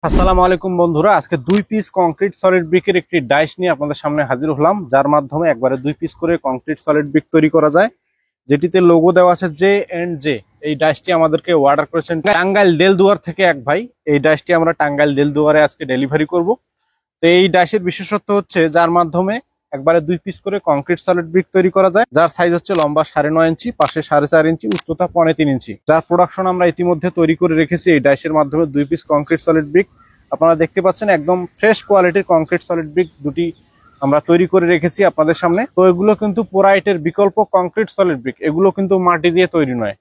আসসালামু আলাইকুম বন্ধুরা, আজকে 2 পিস কংক্রিট সলিড ব্রিকের একটি ডাইস নিয়ে আপনাদের সামনে হাজির হলাম, যার মাধ্যমে একবারে 2 পিস করে কংক্রিট সলিড ব্রিক তৈরি করা যায়, যেটিতে লোগো দেওয়া আছে J&J। এই ডাইসটি আমাদেরকে অর্ডার করেছেন টাঙ্গাইল দেলদুয়ার থেকে এক ভাই। এই ডাইসটি আমরা টাঙ্গাইল দেলদুয়ারে আজকে ডেলিভারি করব। তো এই ডাইসের বিশেষত্ব হচ্ছে যার মাধ্যমে একবারে 2 পিস করে কংক্রিট সলিড ব্রিক তৈরি করা যায়, যার সাইজ হচ্ছে লম্বা 9.5 ইঞ্চি, পাশে 4.5 ইঞ্চি, উচ্চতা 3.5 ইঞ্চি। যার প্রোডাকশন আমরা ইতিমধ্যে তৈরি করে রেখেছি এই ডাইসের মাধ্যমে 2 পিস কংক্রিট সলিড ব্রিক। আপনারা দেখতে পাচ্ছেন একদম ফ্রেশ কোয়ালিটির কংক্রিট সলিড ব্রিক দুটি আমরা তৈরি করে রেখেছি আপনাদের সামনে। তো এগুলো কিন্তু পোরাইটের বিকল্প কংক্রিট সলিড ব্রিক, এগুলো কিন্তু মাটি দিয়ে তৈরি নয়।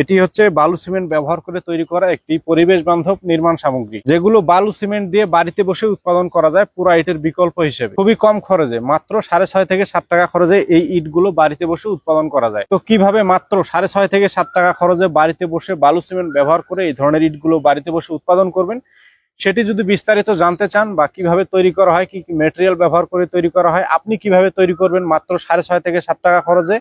এটি হচ্ছে বালু সিমেন্ট ব্যবহার করে তৈরি করা একটি পরিবেশ বান্ধব নির্মাণ সামগ্রী, যেগুলো বালু সিমেন্ট দিয়ে বাড়িতে বসে উৎপাদন করা যায় পোরাইটের বিকল্প হিসেবে। খুবই কম খরচে, মাত্র 6.5 থেকে 7 টাকা খরচে এই ইটগুলো বাড়িতে বসে উৎপাদন করা যায়। তো কিভাবে মাত্র 6.5 থেকে 7 টাকা খরচে বাড়িতে বসে বালু সিমেন্ট ব্যবহার করে এই ধরনের ইটগুলো বাড়িতে বসে উৎপাদন করবেন, সেটি যদি বিস্তারিত জানতে চান বা কিভাবে তৈরি করা হয়, কি কি মেটেরিয়াল ব্যবহার করে তৈরি করা হয়, আপনি কিভাবে তৈরি করবেন মাত্র 6.5 থেকে 7 টাকা খরচে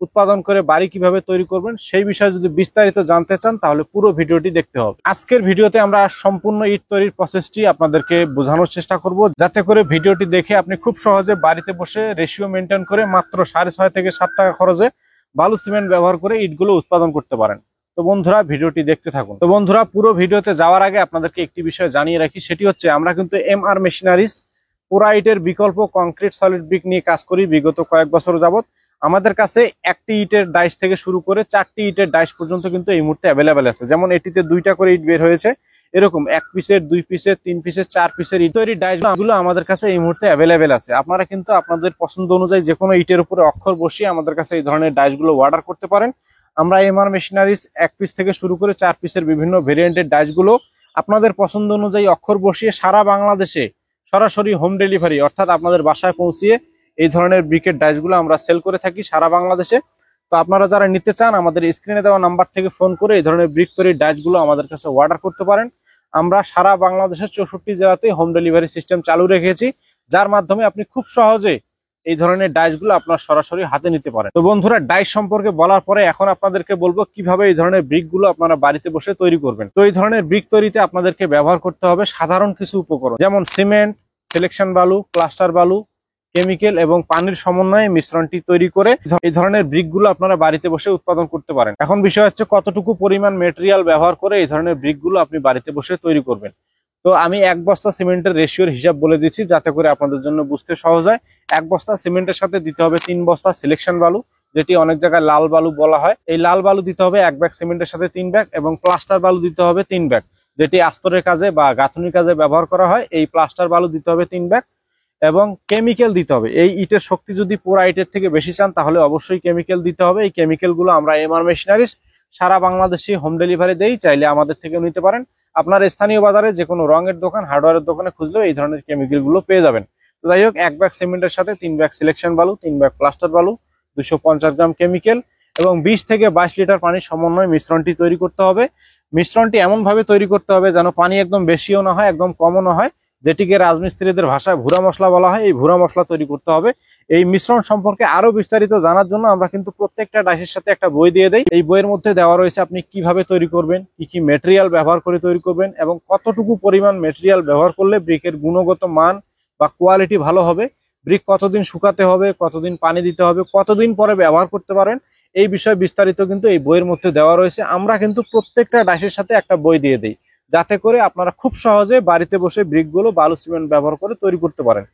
উৎপাদন করে বাড়ি কিভাবে তৈরি করবেন, সেই বিষয়ে যদি বিস্তারিত জানতে চান তাহলে পুরো ভিডিওটি দেখতে হবে। আজকের ভিডিওতে আমরা সম্পূর্ণ ইট তৈরির প্রসেসটি আপনাদেরকে বোঝানোর চেষ্টা করব, যাতে করে ভিডিওটি দেখে আপনি খুব সহজে বাড়িতে বসে রেশিও মেনটেন করে মাত্র 6.5 থেকে 7 টাকা খরচে বালু সিমেন্ট ব্যবহার করে ইটগুলো উৎপাদন করতে পারেন। তো বন্ধুরা ভিডিওটি দেখতে থাকুন। তো বন্ধুরা পুরো ভিডিওতে যাওয়ার আগে আপনাদেরকে একটি বিষয় জানিয়ে রাখি, সেটি হচ্ছে আমরা কিন্তু MR মেশিনারিজ পোরাইটের বিকল্প কংক্রিট সলিড ব্রিক নিয়ে কাজ করি বিগত কয়েক বছর যাবত। আমাদের কাছে একটি ইটের ডাইস থেকে শুরু করে 4টি ইটের ডাইস পর্যন্ত কিন্তু এই মুহূর্তে অ্যাভেলেবেল আছে। যেমন এটিতে 2টা করে ইট বের হয়েছে, এরকম 1 পিসের, 2 পিসের, 3 পিসের, 4 পিসের ইট তৈরি ডাইসগুলো আমাদের কাছে এই মুহূর্তে অ্যাভেলেবেল আছে। আপনারা কিন্তু আপনাদের পছন্দ অনুযায়ী যে কোনো ইটের উপরে অক্ষর বসিয়ে আমাদের কাছে এই ধরনের ডাইসগুলো অর্ডার করতে পারেন। আমরা MR মেশিনারিজ 1 পিস থেকে শুরু করে 4 পিসের বিভিন্ন ভেরিয়েন্টের ডাইসগুলো আপনাদের পছন্দ অনুযায়ী অক্ষর বসিয়ে সারা বাংলাদেশে সরাসরি হোম ডেলিভারি, অর্থাৎ আপনাদের বাসায় পৌঁছিয়ে এই ধরনের ব্রিকের ডাইসগুলো আমরা সেল করে থাকি সারা বাংলাদেশে। তো আপনারা যারা নিতে চান আমাদের স্ক্রিনে দেওয়া নাম্বার থেকে ফোন করে এই ধরনের ব্রিক তৈরির ডাইসগুলো আমাদের কাছে অর্ডার করতে পারেন। আমরা সারা বাংলাদেশের 64টি জেলাতে হোম ডেলিভারি সিস্টেম চালু রেখেছি, যার মাধ্যমে আপনি খুব সহজে এই ধরনের ডাইসগুলো আপনার সরাসরি হাতে নিতে পারেন। তো বন্ধুরা ডাইস সম্পর্কে বলার পরে এখন আপনাদেরকে বলবো কিভাবে এই ধরনের ব্রিকগুলো আপনারা বাড়িতে বসে তৈরি করবেন। তো এই ধরনের ব্রিক তৈরিতে আপনাদেরকে ব্যবহার করতে হবে সাধারণ কিছু উপকরণ, যেমন সিমেন্ট, সিলেকশন বালু, প্লাস্টার বালু, কেমিক্যাল এবং পানির সমন্বয়ে মিশ্রণটি তৈরি করে এই ধরনের ব্রিকগুলো আপনারা বাড়িতে বসে উৎপাদন করতে পারেন। এখন বিষয় হচ্ছে কতটুকু পরিমাণ মেটেরিয়াল ব্যবহার করে এই ধরনের ব্রিকগুলো আপনি বাড়িতে বসে তৈরি করবেন। তো আমি 1 বস্তা সিমেন্টের রেশিওর হিসাব বলে দিচ্ছি যাতে করে আপনাদের জন্য বুঝতে সহজ হয়। 1 বস্তা সিমেন্টের সাথে দিতে হবে 3 বস্তা সিলেকশন বালু, যেটি অনেক জায়গায় লাল বালু বলা হয়। এই লাল বালু দিতে হবে 1 ব্যাগ সিমেন্টের সাথে 3 ব্যাগ, এবং প্লাস্টার বালু দিতে হবে 3 ব্যাগ, যেটি আস্তরের কাজে বা গাঁথনির কাজে ব্যবহার করা হয়। এই প্লাস্টার বালু দিতে হবে 3 ব্যাগ, এবং কেমিক্যাল দিতে হবে। এই ইটের শক্তি যদি পোড়া ইটের থেকে বেশি চান তাহলে অবশ্যই কেমিক্যাল দিতে হবে। এই কেমিক্যালগুলো আমরা MR মেশিনারিজ সারা বাংলাদেশে হোম ডেলিভারি দেই, চাইলে আমাদের থেকে নিতে পারেন। আপনার স্থানীয় বাজারে যে কোনো রঙের দোকান, হার্ডওয়্যারের দোকানে খুঁজলেও এই ধরনের কেমিক্যালগুলো পেয়ে যাবেন। তো যাই হোক, 1 ব্যাগ সিমেন্টের সাথে 3 ব্যাগ সিলেকশন বালু, 3 ব্যাগ প্লাস্টার বালু, 250 গ্রাম কেমিক্যাল এবং 20 থেকে 22 লিটার পানির সমন্বয়ে মিশ্রণটি তৈরি করতে হবে। মিশ্রণটি এমন ভাবে তৈরি করতে হবে যেন পানি একদম বেশিও না হয়, একদম কমও না হয়, যেটিকে রাজমিস্ত্রিদের ভাষায় ভুরা মশলা বলা হয়। এই ভুরা মশলা তৈরি করতে হবে। এই মিশ্রণ সম্পর্কে আরো বিস্তারিত জানার জন্য আমরা কিন্তু প্রত্যেকটা ডাইসের সাথে একটা বই দিয়ে দেই। এই বইয়ের মধ্যে দেওয়া রয়েছে আপনি কিভাবে তৈরি করবেন, কি কি মেটেরিয়াল ব্যবহার করে তৈরি করবেন, এবং কতটুকু পরিমাণ মেটেরিয়াল ব্যবহার করলে ব্রিকের গুণগত মান বা কোয়ালিটি ভালো হবে, ব্রিক কতদিন শুকাতে হবে, কতদিন পানি দিতে হবে, কতদিন পরে ব্যবহার করতে পারেন, এই বিষয়ে বিস্তারিত কিন্তু এই বইয়ের মধ্যে দেওয়া রয়েছে। আমরা কিন্তু প্রত্যেকটা ডাইসের সাথে একটা বই দিয়ে দিই, যাতে করে আপনারা খুব সহজে বাড়িতে বসে ব্রিকগুলো বালু সিমেন্ট ব্যবহার করে তৈরি করতে পারেন।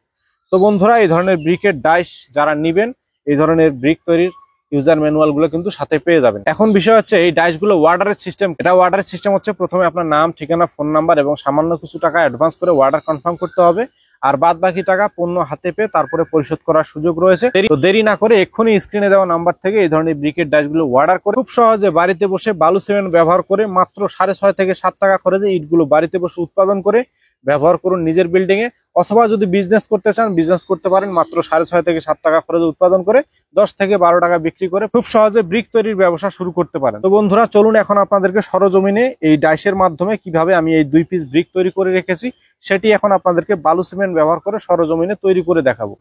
তো বন্ধুরা এই ধরনের ব্রিকের ডাইস যারা নিবেন, এই ধরনের ব্রিক তৈরির ইউজার ম্যানুয়াল গুলো কিন্তু সাথে পেয়ে যাবেন। এখন বিষয় হচ্ছে এই ডাইসগুলো অর্ডারের সিস্টেম। এটা অর্ডারের সিস্টেম হচ্ছে প্রথমে আপনার নাম, ঠিকানা, ফোন নাম্বার এবং সামান্য কিছু টাকা অ্যাডভান্স করে অর্ডার কনফার্ম করতে হবে, আর বাদ বাকি টাকা পণ্য হাতে পেয়ে তারপরে পরিশোধ করার সুযোগ রয়েছে। তো দেরি না করে এক্ষুনি স্ক্রিনে দেওয়া নাম্বার থেকে এই ধরনের ব্রিকের ডাইসগুলো অর্ডার করে খুব সহজে বাড়িতে বসে বালু সিমেন্ট ব্যবহার করে মাত্র 6.5 থেকে 7 টাকা খরচে ইটগুলো বাড়িতে বসে উৎপাদন করে ব্যবহার করুন নিজের বিল্ডিং এ, অথবা যদি বিজনেস করতে চান বিজনেস করতে পারেন। মাত্র 6.5 থেকে 7 টাকা খরচে উৎপাদন করে 10 থেকে 12 টাকা বিক্রি করে খুব সহজে ব্রিক তৈরির ব্যবসা শুরু করতে পারেন। তো বন্ধুরা চলুন এখন আপনাদেরকে সরজমিনে এই ডাইসের মাধ্যমে কিভাবে আমি এই 2 পিস ব্রিক তৈরি করে রেখেছি সেটি এখন আপনাদেরকে বালু সিমেন্ট ব্যবহার করে সরজমিনে তৈরি করে দেখাবো।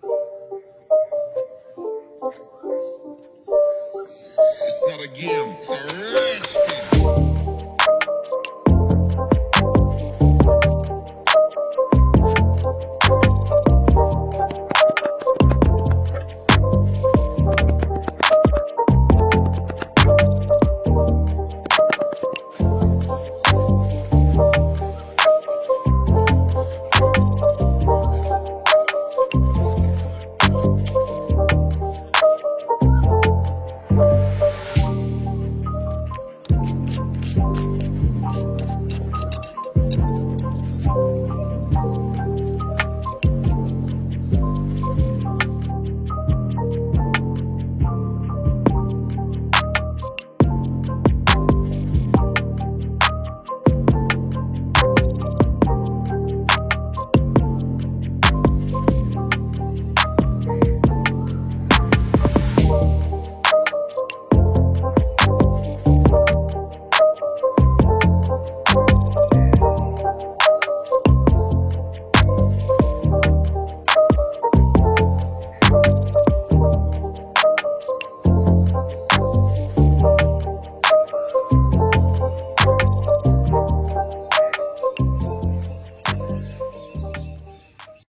It's not a game, sir.